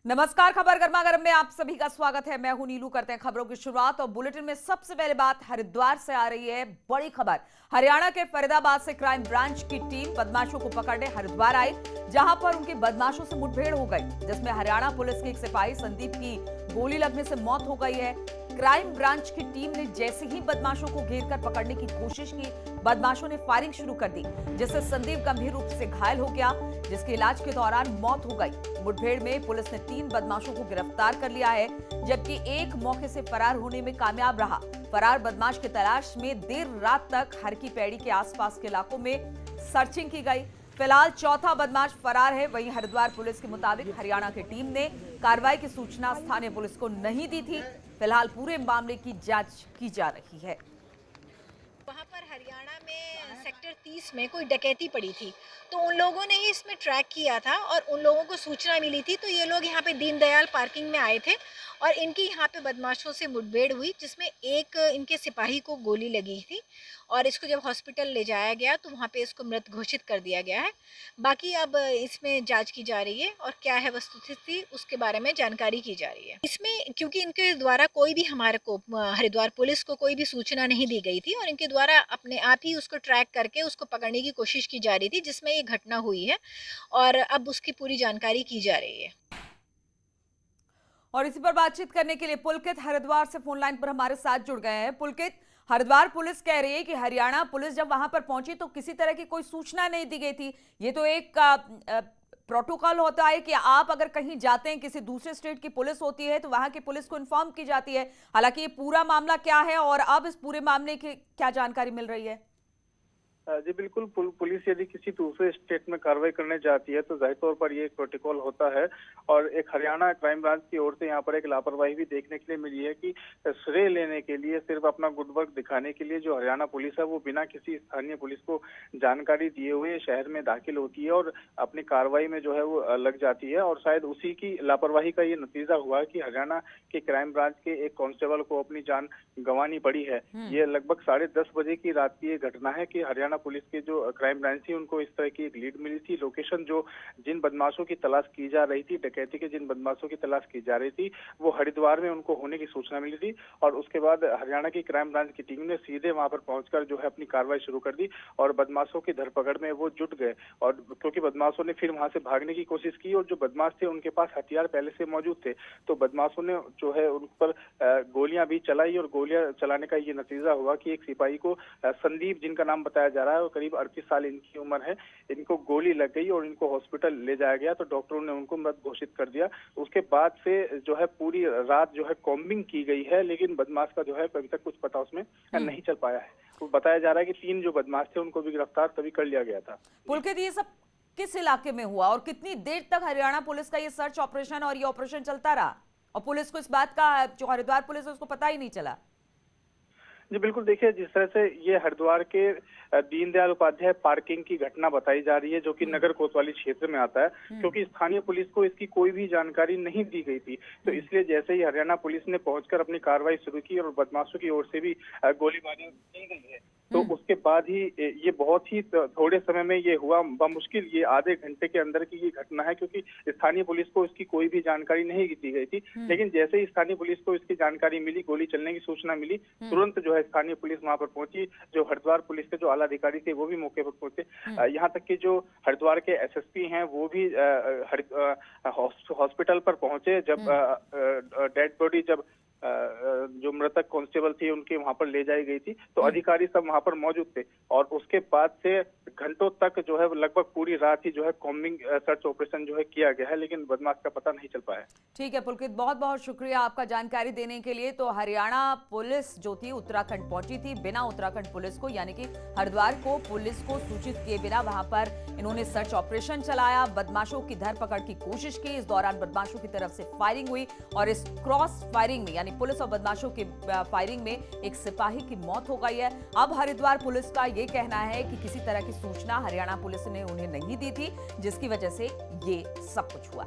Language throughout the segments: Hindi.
नमस्कार, खबर गर्मा गर्म में आप सभी का स्वागत है। मैं हूं नीलू। करते हैं खबरों की शुरुआत और बुलेटिन में सबसे पहले बात हरिद्वार से आ रही है। बड़ी खबर, हरियाणा के फरीदाबाद से क्राइम ब्रांच की टीम बदमाशों को पकड़ने हरिद्वार आई, जहां पर उनकी बदमाशों से मुठभेड़ हो गई, जिसमें हरियाणा पुलिस के एक सिपाही संदीप की गोली लगने से मौत हो गई है। क्राइम ब्रांच की टीम ने जैसे ही बदमाशों को घेर कर पकड़ने की कोशिश की, बदमाशों ने फायरिंग शुरू कर दी, जिससे संदीप गंभीर रूप से घायल हो गया, जिसके इलाज के दौरान मौत हो गई। मुठभेड़ में पुलिस ने 3 बदमाशों को गिरफ्तार कर लिया है, जबकि एक मौके से फरार होने में कामयाब रहा। फरार बदमाश की तलाश में देर रात तक हरकी पैड़ी के आसपास के इलाकों में सर्चिंग की गई। फिलहाल चौथा बदमाश फरार है। वहीं हरिद्वार पुलिस के मुताबिक हरियाणा की टीम ने कार्रवाई की सूचना स्थानीय पुलिस को नहीं दी थी। फिलहाल पूरे मामले की जांच की जा रही है। वहाँ पर हरियाणा में सेक्टर 30 में कोई डकैती पड़ी थी, तो उन लोगों ने ही इसमें ट्रैक किया था और उन लोगों को सूचना मिली थी, तो ये लोग यहाँ पे दीनदयाल पार्किंग में आए थे और इनकी यहाँ पे बदमाशों से मुठभेड़ हुई, जिसमें एक इनके सिपाही को गोली लगी थी और इसको जब हॉस्पिटल ले जाया गया तो वहाँ पे इसको मृत घोषित कर दिया गया है। बाकी अब इसमें जांच की जा रही है और क्या है वस्तुस्थिति उसके बारे में जानकारी की जा रही है। इसमें क्योंकि इनके द्वारा कोई भी हमारे को हरिद्वार पुलिस को कोई भी सूचना नहीं दी गई थी और इनके द्वारा अपने आप ही उसको ट्रैक करके उसको पकड़ने की कोशिश की जा रही थी, जिसमें ये घटना हुई है और अब उसकी पूरी जानकारी की जा रही है। और इसी पर बातचीत करने के लिए पुलकित हरिद्वार से फोन लाइन पर हमारे साथ जुड़ गए हैं। पुलकित, हरिद्वार पुलिस कह रही है कि हरियाणा पुलिस जब वहां पर पहुंची तो किसी तरह की कोई सूचना नहीं दी गई थी। ये तो एक प्रोटोकॉल होता है कि आप अगर कहीं जाते हैं, किसी दूसरे स्टेट की पुलिस होती है तो वहां की पुलिस को इन्फॉर्म की जाती है। हालांकि ये पूरा मामला क्या है और अब इस पूरे मामले की क्या जानकारी मिल रही है? जी बिल्कुल। पुलिस यदि किसी दूसरे स्टेट में कार्रवाई करने जाती है तो जाहिर तौर पर ये एक प्रोटोकॉल होता है और एक हरियाणा क्राइम ब्रांच की ओर से यहाँ पर एक लापरवाही भी देखने के लिए मिली है कि श्रेय लेने के लिए, सिर्फ अपना गुड वर्क दिखाने के लिए जो हरियाणा पुलिस है वो बिना किसी स्थानीय पुलिस को जानकारी दिए हुए शहर में दाखिल होती है और अपनी कार्रवाई में जो है वो लग जाती है। और शायद उसी की लापरवाही का ये नतीजा हुआ कि हरियाणा के क्राइम ब्रांच के एक कांस्टेबल को अपनी जान गंवानी पड़ी है। ये लगभग 10:30 बजे की रात की ये घटना है कि हरियाणा पुलिस के जो क्राइम ब्रांच थी उनको इस तरह की एक लीड मिली थी। लोकेशन जो जिन बदमाशों की तलाश की जा रही थी, डकैती के जिन बदमाशों की तलाश की जा रही थी, वो हरिद्वार में उनको होने की सूचना मिली थी और उसके बाद हरियाणा की क्राइम ब्रांच की टीम ने सीधे वहां पर पहुंचकर जो है अपनी कार्रवाई शुरू कर दी और बदमाशों की धरपकड़ में वो जुट गए। और क्योंकि बदमाशों ने फिर वहां से भागने की कोशिश की और जो बदमाश थे उनके पास हथियार पहले से मौजूद थे, तो बदमाशों ने जो है उन पर गोलियां भी चलाई और गोलियां चलाने का ये नतीजा हुआ कि एक सिपाही को, संदीप जिनका नाम बताया जा रहा है, और करीब 38 साल इनकी उम्र है, इनको गोली लग गई और इनको हॉस्पिटल ले जाया गया तो डॉक्टरों ने उनको मृत घोषित कर दिया। उसके बाद से जो है पूरी रात जो है कॉम्बिंग की गई है, लेकिन बदमाश का जो है अभी तक कुछ पता उसमें नहीं चल पाया है। तो बताया जा रहा है कि 3 जो बदमाश थे उनको भी गिरफ्तार तभी कर लिया गया था। पुलकित, ये सब किस इलाके में हुआ और कितनी देर तक हरियाणा पुलिस का ये सर्च ऑपरेशन और ये ऑपरेशन चलता रहा और पुलिस को इस बात का, जो हरिद्वार पुलिस है, उसको पता ही नहीं चला? जी बिल्कुल। देखिए, जिस तरह से ये हरिद्वार के दीनदयाल उपाध्याय पार्किंग की घटना बताई जा रही है, जो कि नगर कोतवाली क्षेत्र में आता है, क्योंकि स्थानीय पुलिस को इसकी कोई भी जानकारी नहीं दी गई थी, तो इसलिए जैसे ही हरियाणा पुलिस ने पहुंचकर अपनी कार्रवाई शुरू की और बदमाशों की ओर से भी गोलीबारी की गई है, तो उसके बाद ही ये बहुत ही थोड़े समय में ये हुआ। बमुश्किल ये आधे घंटे के अंदर की ये घटना है, क्योंकि स्थानीय पुलिस को इसकी कोई भी जानकारी नहीं दी गई थी। लेकिन जैसे ही स्थानीय पुलिस को इसकी जानकारी मिली, गोली चलने की सूचना मिली, तुरंत जो है स्थानीय पुलिस वहां पर पहुंची। जो हरिद्वार पुलिस के जो आला अधिकारी थे वो भी मौके पर पहुंचे। यहाँ तक कि जो हरिद्वार के एसएसपी हैं वो भी हॉस्पिटल पर पहुंचे। जब डेड बॉडी जब जो मृतक कांस्टेबल थी उनके वहां पर ले जाई गई थी, तो अधिकारी सब वहां पर मौजूद थे और उसके बाद से घंटों तक जो है लगभग पूरी रात ही जो है कॉम्बिंग सर्च ऑपरेशन जो है किया गया है, लेकिन बदमाश का पता नहीं चल पाया। ठीक है पुलकित, बहुत बहुत शुक्रिया आपका जानकारी देने के लिए। तो हरियाणा पुलिस जो थी उत्तराखंड पहुंची थी बिना उत्तराखंड पुलिस को, यानी कि हरिद्वार को पुलिस को सूचित किए बिना वहां पर इन्होंने सर्च ऑपरेशन चलाया, बदमाशों की धरपकड़ की कोशिश की। इस दौरान बदमाशों की तरफ से फायरिंग हुई और इस क्रॉस फायरिंग में, यानी पुलिस और बदमाशों की फायरिंग में एक सिपाही की मौत हो गई है। अब हरिद्वार पुलिस का यह कहना है कि किसी तरह की सूचना हरियाणा पुलिस ने उन्हें नहीं दी थी, जिसकी वजह से ये सब कुछ हुआ।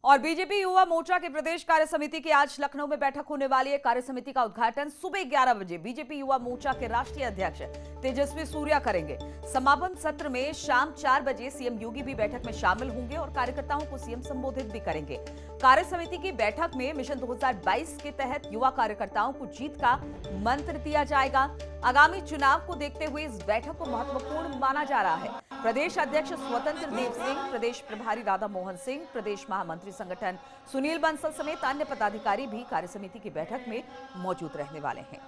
और बीजेपी युवा मोर्चा के प्रदेश कार्य समिति की आज लखनऊ में बैठक होने वाली है। कार्य समिति का उद्घाटन सुबह 11 बजे बीजेपी युवा मोर्चा के राष्ट्रीय अध्यक्ष तेजस्वी सूर्या करेंगे। समापन सत्र में शाम 4 बजे सीएम योगी भी बैठक में शामिल होंगे और कार्यकर्ताओं को सीएम संबोधित भी करेंगे। कार्य समिति की बैठक में मिशन 2022 के तहत युवा कार्यकर्ताओं को जीत का मंत्र दिया जाएगा। आगामी चुनाव को देखते हुए इस बैठक को महत्वपूर्ण माना जा रहा है। प्रदेश अध्यक्ष स्वतंत्र देव सिंह, प्रदेश प्रभारी राधा मोहन सिंह, प्रदेश महामंत्री संगठन सुनील बंसल समेत अन्य पदाधिकारी भी कार्य समिति की बैठक में मौजूद रहने वाले हैं।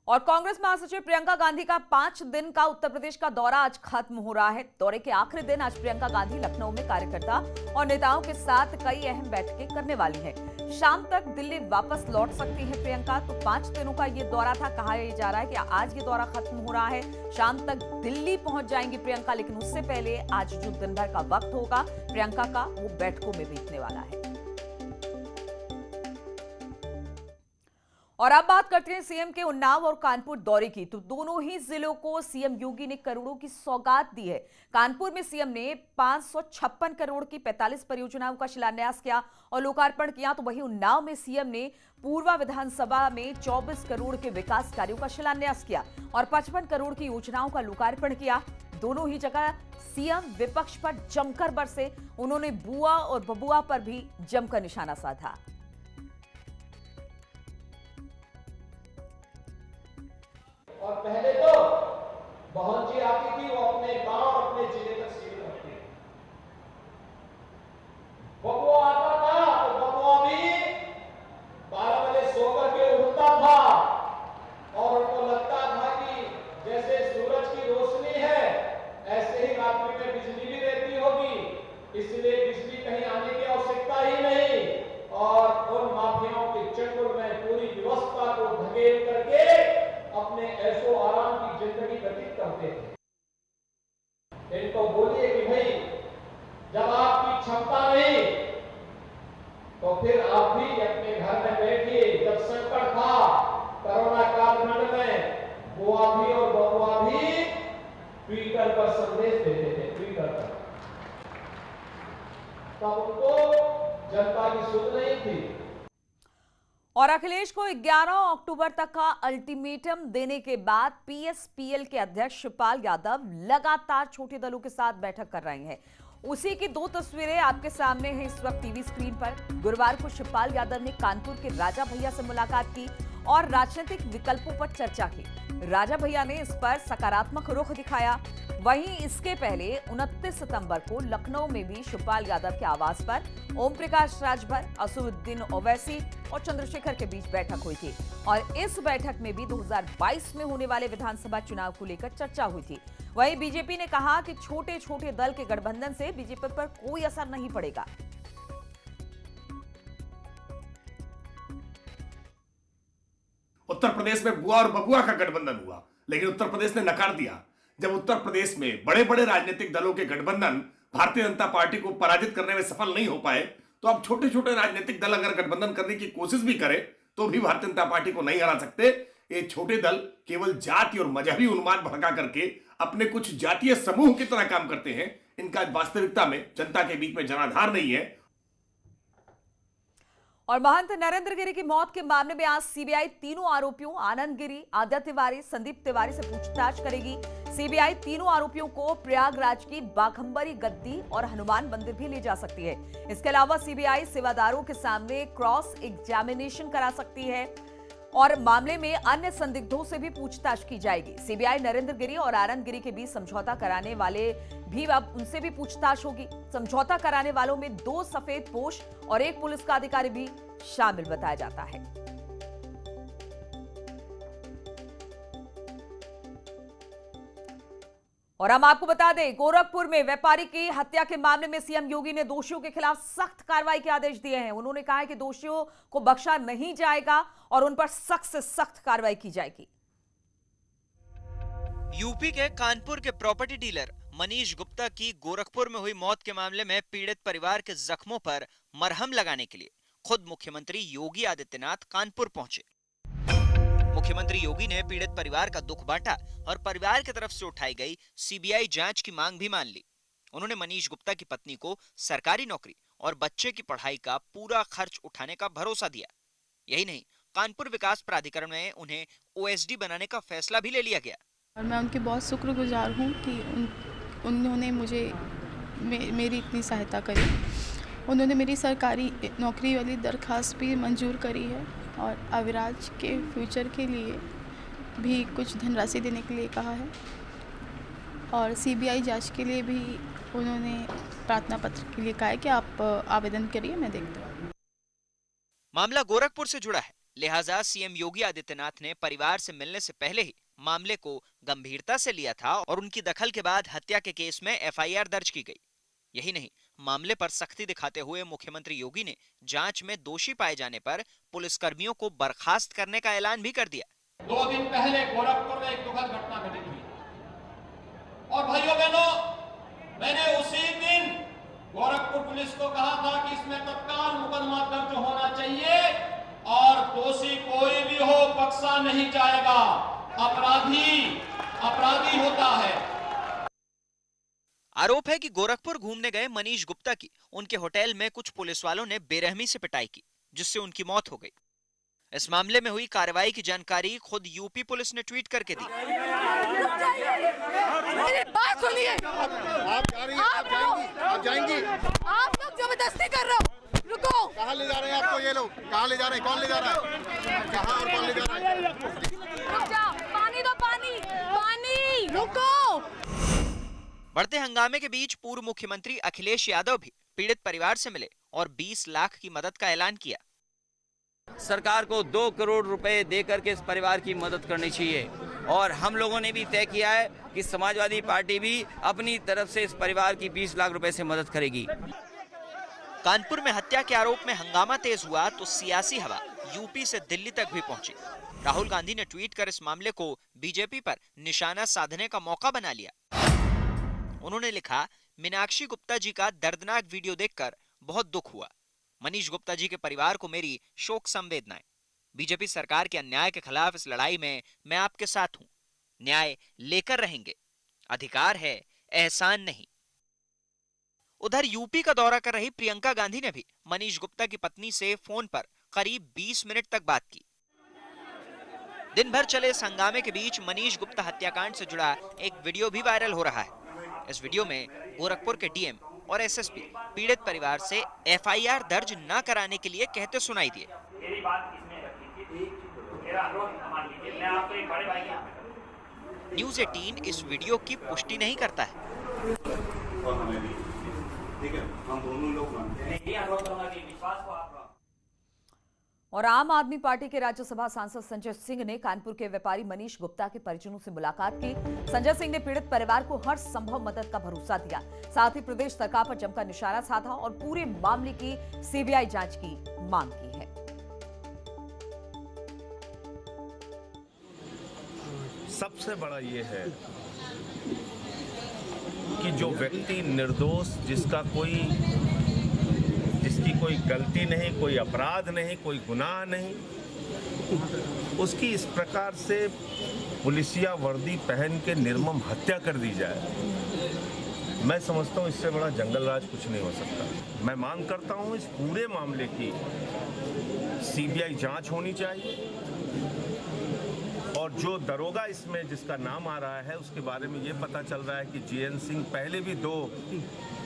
और कांग्रेस महासचिव प्रियंका गांधी का 5 दिन का उत्तर प्रदेश का दौरा आज खत्म हो रहा है। दौरे के आखिरी दिन आज प्रियंका गांधी लखनऊ में कार्यकर्ता और नेताओं के साथ कई अहम बैठकें करने वाली हैं। शाम तक दिल्ली वापस लौट सकती है प्रियंका। तो 5 दिनों का ये दौरा था। कहा जा रहा है कि आज ये दौरा खत्म हो रहा है। शाम तक दिल्ली पहुंच जाएंगी प्रियंका, लेकिन उससे पहले आज जो दिन भर का वक्त होगा प्रियंका का, वो बैठकों में बीतने वाला है। और अब बात करते हैं सीएम के उन्नाव और कानपुर दौरे की। तो दोनों ही जिलों को सीएम योगी ने करोड़ों की सौगात दी है। कानपुर में सीएम ने 556 करोड़ की 45 परियोजनाओं का शिलान्यास किया और लोकार्पण किया। तो वहीं उन्नाव में सीएम ने पूर्वा विधानसभा में 24 करोड़ के विकास कार्यों का शिलान्यास किया और 55 करोड़ की योजनाओं का लोकार्पण किया। दोनों ही जगह सीएम विपक्ष पर जमकर बरसे। उन्होंने बुआ और बबुआ पर भी जमकर निशाना साधा। और पहले तो बहन जी आती थी, वो अपने गांव अपने जिले तक सीमित रखती थी। बबुआ आता था तो बबुआ भी 12 बजे सोकर के उठता था और उनको लगता था कि जैसे सूरज की रोशनी है ऐसे ही रात्रि में बिजली भी रहती होगी, इसलिए बिजली कहीं आने की आवश्यकता ही नहीं। और उन माफियाओं के चंगुल में पूरी व्यवस्था को धकेल करके अपने ऐशो आराम की जिंदगी व्यतीत करते थे। इनको बोलिए कि भाई जब आपकी क्षमता नहीं तो फिर आप भी अपने घर में बैठिए। जब संकट था कोरोना कालखंड में, बुआ भी और बबुआ भी ट्विटर पर संदेश देते थे, ट्विटर पर। तब उनको जनता की सुध नहीं थी। और अखिलेश को 11 अक्टूबर तक का अल्टीमेटम देने के बाद पीएसपीएल के अध्यक्ष शिवपाल यादव लगातार छोटे दलों के साथ बैठक कर रहे हैं। उसी की 2 तस्वीरें आपके सामने हैं इस वक्त टीवी स्क्रीन पर। गुरुवार को शिवपाल यादव ने कानपुर के राजा भैया से मुलाकात की और राजनीतिक विकल्पों पर चर्चा की। राजा भैया ने इस पर सकारात्मक रुख दिखाया। वहीं इसके पहले 29 सितंबर को लखनऊ में भी शिवपाल यादव के आवास पर ओम प्रकाश राजभर, असदुद्दीन ओवैसी और चंद्रशेखर के बीच बैठक हुई थी और इस बैठक में भी 2022 में होने वाले विधानसभा चुनाव को लेकर चर्चा हुई थी। वहीं बीजेपी ने कहा कि छोटे छोटे दल के गठबंधन से बीजेपी पर कोई असर नहीं पड़ेगा। उत्तर प्रदेश में बुआ और बबुआ का गठबंधन हुआ, लेकिन उत्तर प्रदेश ने नकार दिया। जब उत्तर प्रदेश में बड़े बड़े राजनीतिक दलों के गठबंधन भारतीय जनता पार्टी को पराजित करने में सफल नहीं हो पाए, तो अब छोटे छोटे राजनीतिक दल अगर गठबंधन करने की कोशिश भी करे तो भी भारतीय जनता पार्टी को नहीं हरा सकते। ये छोटे दल केवल जाति और मजहबी उन्माद भड़का करके अपने कुछ जातीय समूह की तरह काम करते हैं। इनका वास्तविकता में जनता के बीच में जनाधार नहीं है। और महंत नरेंद्र गिरी की मौत के मामले में आज सीबीआई तीनों आरोपियों आनंद गिरी, आदित्य तिवारी, संदीप तिवारी से पूछताछ करेगी। सीबीआई तीनों आरोपियों को प्रयागराज की बाघंबरी गद्दी और हनुमान मंदिर भी ले जा सकती है। इसके अलावा सीबीआई सेवादारों के सामने क्रॉस एग्जामिनेशन करा सकती है और मामले में अन्य संदिग्धों से भी पूछताछ की जाएगी। सीबीआई नरेंद्र गिरी और आनंद गिरी के बीच समझौता कराने वाले भी, अब उनसे भी पूछताछ होगी। समझौता कराने वालों में 2 सफेद पोश और 1 पुलिस का अधिकारी भी शामिल बताया जाता है। और हम आपको बता दें, गोरखपुर में व्यापारी की हत्या के मामले में सीएम योगी ने दोषियों के खिलाफ सख्त कार्रवाई के आदेश दिए हैं। उन्होंने कहा है कि दोषियों को बख्शा नहीं जाएगा और उन पर सख्त से सख्त कार्रवाई की जाएगी। यूपी के कानपुर के प्रॉपर्टी डीलर मनीष गुप्ता की गोरखपुर में हुई मौत के मामले में पीड़ित परिवार के जख्मों पर मरहम लगाने के लिए खुद मुख्यमंत्री योगी आदित्यनाथ कानपुर पहुंचे। मुख्यमंत्री योगी ने पीड़ित परिवार का दुख बांटा और परिवार की तरफ से उठाई गई सीबीआई जांच की मांग भी मान ली। उन्होंने मनीष गुप्ता की पत्नी को सरकारी नौकरी और बच्चे की पढ़ाई का पूरा खर्च उठाने का भरोसा दिया। यही नहीं, कानपुर विकास प्राधिकरण में उन्हें ओएसडी बनाने का फैसला भी ले लिया गया। और मैं उनकी बहुत शुक्रगुजार हूँ कि उन्होंने मुझे मेरी इतनी सहायता करी। उन्होंने मेरी सरकारी नौकरी वाली दरख्वास्त भी मंजूर करी है और अविराज के फ्यूचर के लिए भी कुछ धनराशि देने के लिए कहा है और सीबीआई जांच के लिए भी उन्होंने प्रार्थना पत्र के लिए कहा है कि आप आवेदन करिए, मैं देखता हूँ। मामला गोरखपुर से जुड़ा है, लिहाजा सीएम योगी आदित्यनाथ ने परिवार से मिलने से पहले ही मामले को गंभीरता से लिया था और उनकी दखल के बाद हत्या के केस में एफआईआर दर्ज की गई। यही नहीं, मामले पर सख्ती दिखाते हुए मुख्यमंत्री योगी ने जांच में दोषी पाए जाने पर पुलिसकर्मियों को बर्खास्त करने का ऐलान भी कर दिया। 2 दिन पहले गोरखपुर में एक दुखद घटना घटी थी और भाइयों बहनों, मैंने उसी दिन गोरखपुर पुलिस को कहा था कि इसमें तत्काल मुकदमा दर्ज होना चाहिए और दोषी कोई भी हो बख्शा नहीं जाएगा। अपराधी होता है। आरोप है कि गोरखपुर घूमने गए मनीष गुप्ता की उनके होटल में कुछ पुलिस वालों ने बेरहमी से पिटाई की, जिससे उनकी मौत हो गई। इस मामले में हुई कार्रवाई की जानकारी खुद यूपी पुलिस ने ट्वीट करके दी। बात सुनिए, आप जाएंगी, आप लोग जबरदस्ती कर रहे हो। रुको, कहाँ ले जा रहे हैं आपको ये लोग? कहाँ ले जा रहे हैं? कौन ले जा रहा है? कहाँ और कौन ले जा रहा है? रुक जाओ, पानी दो, पानी, रुको। बढ़ते हंगामे के बीच पूर्व मुख्यमंत्री अखिलेश यादव भी पीड़ित परिवार से मिले और 20 लाख की मदद का ऐलान किया। सरकार को 2 करोड़ रुपए देकर के इस परिवार की मदद करनी चाहिए और हम लोगों ने भी तय किया है कि समाजवादी पार्टी भी अपनी तरफ से इस परिवार की 20 लाख रुपए से मदद करेगी। कानपुर में हत्या के आरोप में हंगामा तेज हुआ तो सियासी हवा यूपी से दिल्ली तक भी पहुंची। राहुल गांधी ने ट्वीट कर इस मामले को बीजेपी पर निशाना साधने का मौका बना लिया। उन्होंने लिखा, मीनाक्षी गुप्ता जी का दर्दनाक वीडियो देखकर बहुत दुख हुआ। मनीष गुप्ता जी के परिवार को मेरी शोक संवेदनाएं। बीजेपी सरकार के अन्याय के खिलाफ इस लड़ाई में मैं आपके साथ हूं। न्याय लेकर रहेंगे। अधिकार है, एहसान नहीं। उधर यूपी का दौरा कर रही प्रियंका गांधी ने भी मनीष गुप्ता की पत्नी से फोन पर करीब 20 मिनट तक बात की। दिन भर चले इस हंगामे के बीच मनीष गुप्ता हत्याकांड से जुड़ा एक वीडियो भी वायरल हो रहा है। इस वीडियो में गोरखपुर के डीएम और एसएसपी पीड़ित परिवार से एफआईआर दर्ज न कराने के लिए कहते सुनाई दिए। मेरी बात इसमें रखी, मेरा अनुरोध मान लीजिए, मैं आपको एक बड़े भाई की। न्यूज़ 18 इस वीडियो की पुष्टि नहीं करता है। ठीक है, हम दोनों लोग मानते हैं। ये अनुरोध करूंगा कि विश्वास को आप। और आम आदमी पार्टी के राज्यसभा सांसद संजय सिंह ने कानपुर के व्यापारी मनीष गुप्ता के परिजनों से मुलाकात की। संजय सिंह ने पीड़ित परिवार को हर संभव मदद का भरोसा दिया। साथ ही प्रदेश सरकार पर जमकर निशाना साधा और पूरे मामले की सीबीआई जांच की मांग की है। सबसे बड़ा ये है कि जो व्यक्ति निर्दोष, जिसकी कोई गलती नहीं, कोई अपराध नहीं, कोई गुनाह नहीं, उसकी इस प्रकार से पुलिसिया वर्दी पहन के निर्मम हत्या कर दी जाए। मैं समझता हूँ इससे बड़ा जंगल राज कुछ नहीं हो सकता। मैं मांग करता हूँ इस पूरे मामले की सीबीआई जांच होनी चाहिए और जो दरोगा इसमें जिसका नाम आ रहा है उसके बारे में ये पता चल रहा है कि जीएन सिंह पहले भी 2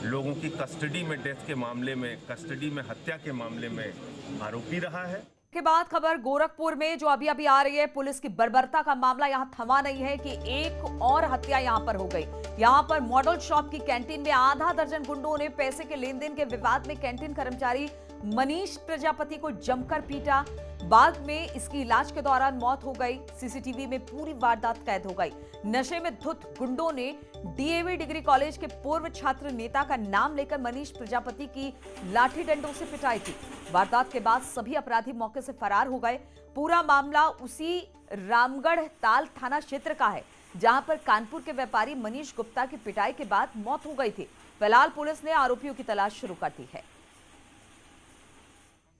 लोगों की कस्टडी में डेथ के मामले में, कस्टडी में हत्या के मामले में आरोपी रहा है। के बाद खबर गोरखपुर में जो अभी आ रही है, पुलिस की बर्बरता का मामला यहां थमा नहीं है कि एक और हत्या यहां पर हो गई। यहां पर मॉडल शॉप की कैंटीन में आधा दर्जन गुंडों ने पैसे के लेन देन के विवाद में कैंटीन कर्मचारी मनीष प्रजापति को जमकर पीटा। बाद में इसकी इलाज के दौरान मौत हो गई। सीसीटीवी में पूरी वारदात कैद हो गई। नशे में धुत गुंडों ने डीएवी डिग्री कॉलेज के पूर्व छात्र नेता का नाम लेकर मनीष प्रजापति की लाठी डंडों से पिटाई की। वारदात के बाद सभी अपराधी मौके से फरार हो गए। पूरा मामला उसी रामगढ़ ताल थाना क्षेत्र का है जहां पर कानपुर के व्यापारी मनीष गुप्ता की पिटाई के बाद मौत हो गई थी। फिलहाल पुलिस ने आरोपियों की तलाश शुरू कर दी है।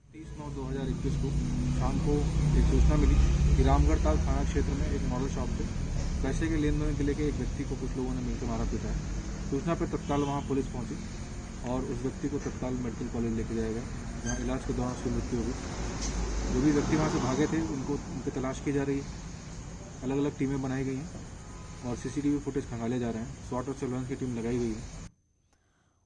30/9/2021 को शाम को एक सूचना मिली कि रामगढ़ ताल थाना क्षेत्र में एक मॉडल शॉप पे पैसे के लेन देन के लेके एक व्यक्ति को कुछ लोगों ने मिलकर मारा पीटा है। सूचना पर तत्काल वहां पुलिस पहुंची और उस व्यक्ति को तत्काल मेडिकल कॉलेज लेके जाया गया, जहाँ इलाज के दौरान उसकी मृत्यु हो गई। जो भी व्यक्ति वहाँ से भागे थे उनकी तलाश की जा रही है। अलग अलग टीमें बनाई गई हैं और सीसीटीवी फुटेज खंगाले जा रहे हैं। SWAT और सर्वेलेंस की टीम लगाई गई है।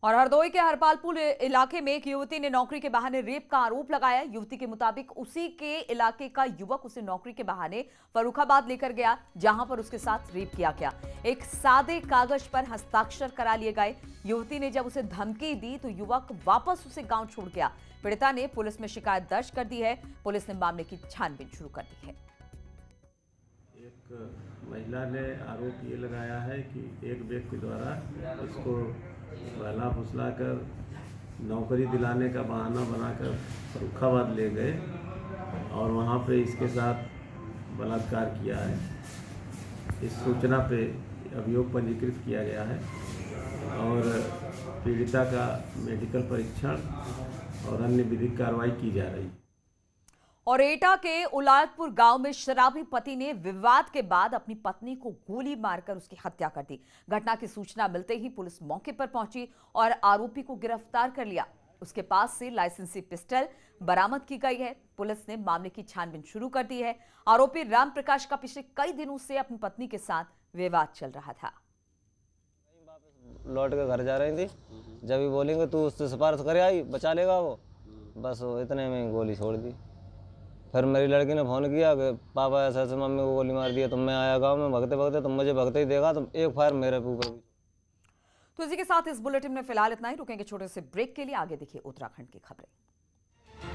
और हरदोई के हरपालपुर इलाके में एक युवती ने नौकरी के बहाने रेप का आरोप लगाया। युवती के मुताबिक उसी के इलाके का युवक उसे नौकरी के बहाने फर्रुखाबाद लेकर गया, जहां पर उसके साथ रेप किया गया। एक सादे कागज पर हस्ताक्षर करा लिए गए। युवती ने जब उसे धमकी दी तो युवक वापस उसे गांव छोड़ गया। पीड़िता ने पुलिस में शिकायत दर्ज कर दी है। पुलिस ने मामले की छानबीन शुरू कर दी है। एक महिला ने आरोप ये लगाया है कि एक व्यक्ति द्वारा इसको बहला फुसला कर नौकरी दिलाने का बहाना बनाकर फर्रुखाबाद ले गए और वहाँ पे इसके साथ बलात्कार किया है। इस सूचना पे अभियोग पंजीकृत किया गया है और पीड़िता का मेडिकल परीक्षण और अन्य विधिक कार्रवाई की जा रही है। और एटा के उलादपुर गांव में शराबी पति ने विवाद के बाद अपनी पत्नी को गोली मारकर उसकी हत्या कर दी। घटना की सूचना मिलते ही पुलिस मौके पर पहुंची और आरोपी को गिरफ्तार कर लिया। उसके पास से लाइसेंसी पिस्टल बरामद की गई है। पुलिस ने मामले की छानबीन शुरू कर दी है। आरोपी राम प्रकाश का पिछले कई दिनों से अपनी पत्नी के साथ विवाद चल रहा था। लौट के घर जा रही थी, जब भी बोलेंगे तू उससे सिफारिश करे आई, बचा लेगा वो, बस इतने में गोली छोड़ दी। फिर मेरी लड़की ने फ़ोन किया कि पापा ऐसे ऐसे मम्मी को गोली मार दिया। तो मैं आया गांव में भगते भगते, तुम मुझे भगते ही देखा तो एक फायर मेरे ऊपर। तो इसी के साथ इस बुलेटिन में फिलहाल इतना ही। रुकेंगे छोटे से ब्रेक के लिए। आगे देखिए उत्तराखंड की खबरें।